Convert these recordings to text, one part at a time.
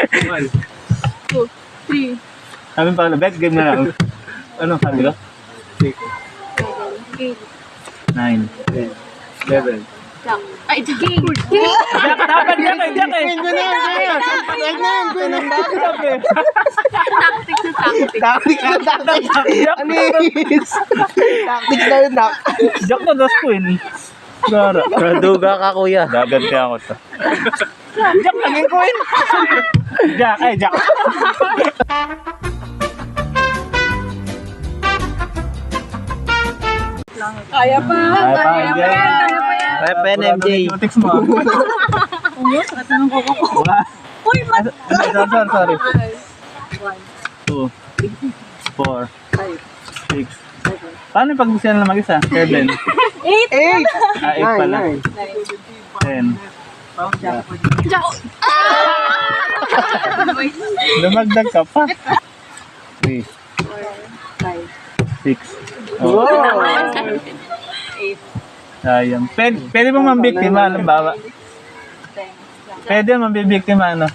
1, 2, 3, Sabi pa, bet game na lang. Ano sabi ko? 6, 8, 9. 10, 11. Jack. Ay, Jack. King. Dapat Jack eh. Queen na yan! Queen ang backup eh! Tactics na tactics. Tactics na tactics! Anis! Tactics na yun, Jack na das queen. Gara. Raduga ka, kuya. Gaganti ako to. Jack naging queen! Jack, ay Jack. Kaya pa. Kaya pa, MJ. Rep NMJ. Text mo. Ulo, sakit na ng koko ko. Wala. Uy, mat. Sorry. 1, 2, 4, 5, 6. Paano yung pag-busiyan na mag-isa? 7. 8, 8! 8 pala. 9. 10. Jack. Lumagdag ka pa. 3, 5, 6. Wow! 8, Sayang. Pwede bang mambiktima? Halimbawa. 10, Pwede mambibiktima, ano?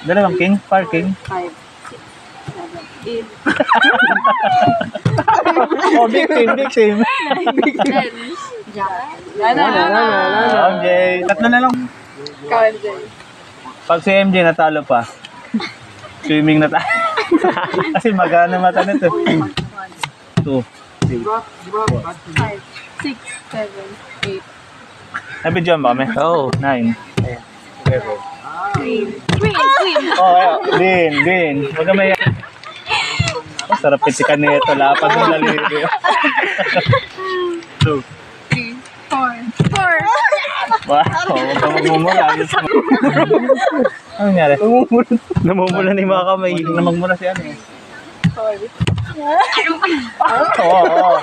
Dalawang king? Parking? 5, 6, 7, 8, Oh, victim. 10. Jack. MJ. Tatlo na lang. Ikaw, MJ. Pag si MJ natalo pa, swimming na tayo. Kasi magana mata nito. 2, 3, 5, 6, 7, 8, nabidyoan ba kami? Oo. 9. 11. Queen. Oh, din. Huwag ka may... Oh, sarap pitikan nito. Lapad ng lalito. 2. 3, 4. Wow, huwag ka magmumula. Ano nangyari? Namumula na yung mga kamay. Hindi na magmula si ano eh. Sorry. Oo.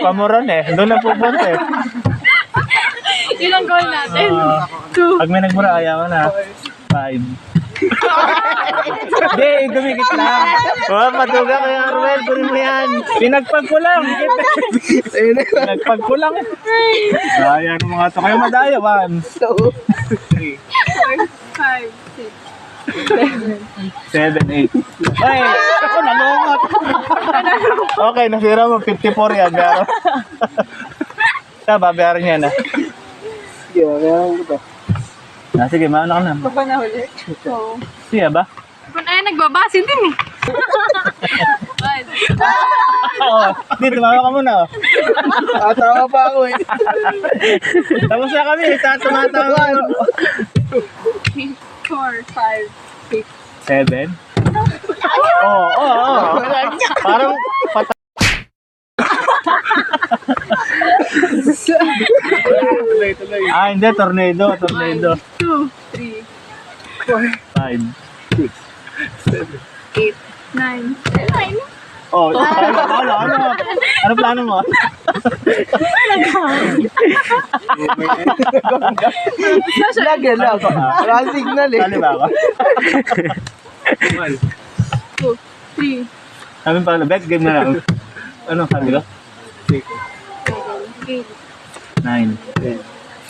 Pamuran eh. Doon na pupunta eh. Ilang goal natin? Ah, 2, Pag may nagmura, ayaw na. 5. Hindi, dumikit lang. Oh, maduga kaya Arwel. Kunin mo yan. Pinagpag ko lang. Pinagpag ko lang. Daya ng mga to. Kayo madaya. 1, 3, 5, 6, 7, 8. Ay, ako nalungat. Okay, nasira mo. 54 yan. Pero... babayaran niya na. Sige, maano ka na. Baba na huli. So, Siya ba? kung ay nagbabase din eh. 1, Oo. Hindi, tumawa ka muna. Oh. Tawa pa ako eh. Tapos na kami. Tumatawa. 3, 4, 5, 6. 7. Oo. Parang tuloy. Hindi. Tornado. 1, 2, 3, 5. 6, 8, 9, 10. Oh, ano plano mo? Lagyan lang. Wala signal eh. Sali ba ako? 1, 2, 3, Sabi pa, bet game na lang. Ano sabi ko? 6, 7, 8, 10,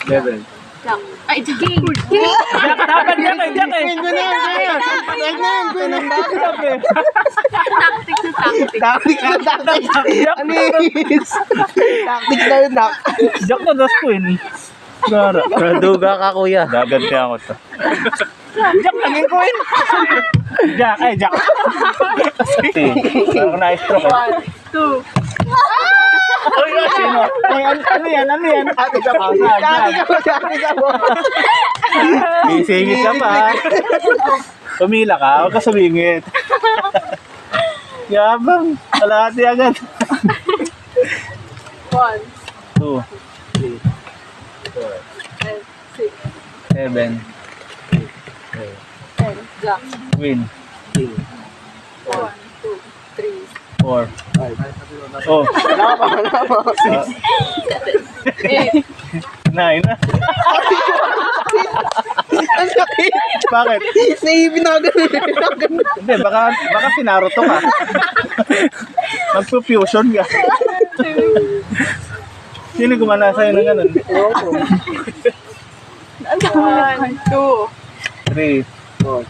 11. Jack. Ay, Jack. King. Dapat Jack eh. Queen na yan! Queen ang backup eh! Tactics na tactics. Tactics na tactics! Anis! Tactics na yun, Jack na das queen. Gara. Raduga ka, kuya. Gaganti ako to. Jack naging queen! Jack, ay Jack. Parang na-stroke eh. 1, 2. Oy, sino? Oy, ano yan? Ate ka mo! Ate ka mo! Isingit ka pa. Pumila ka, huwag ka sumingit. Yabang, kalahati agad. 1, 2, 3, 4, 6, 7, 10. Jack. win. 3, 1, 2, 3, 4. 5. Oh, Wala pa. 8. 9 na. Ang sakit! Bakit? Naibin na ganun. Hindi, baka sinaruto ka. Magpo-fusion ka. Sino gumana sa'yo ng ganun? 1, 2, 3, 4,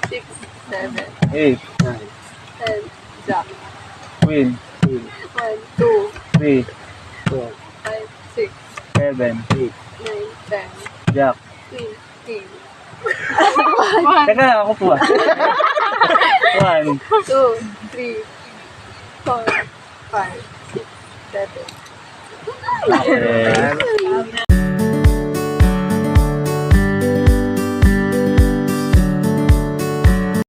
6, 7, 8, 10, jack. queen, 1, 2, 3, 4, 5, 6, 7, 9, 10, jack. queen, king. Teka, ako po ah. 1, 2, 3, 4, 5, 6, 7. okay.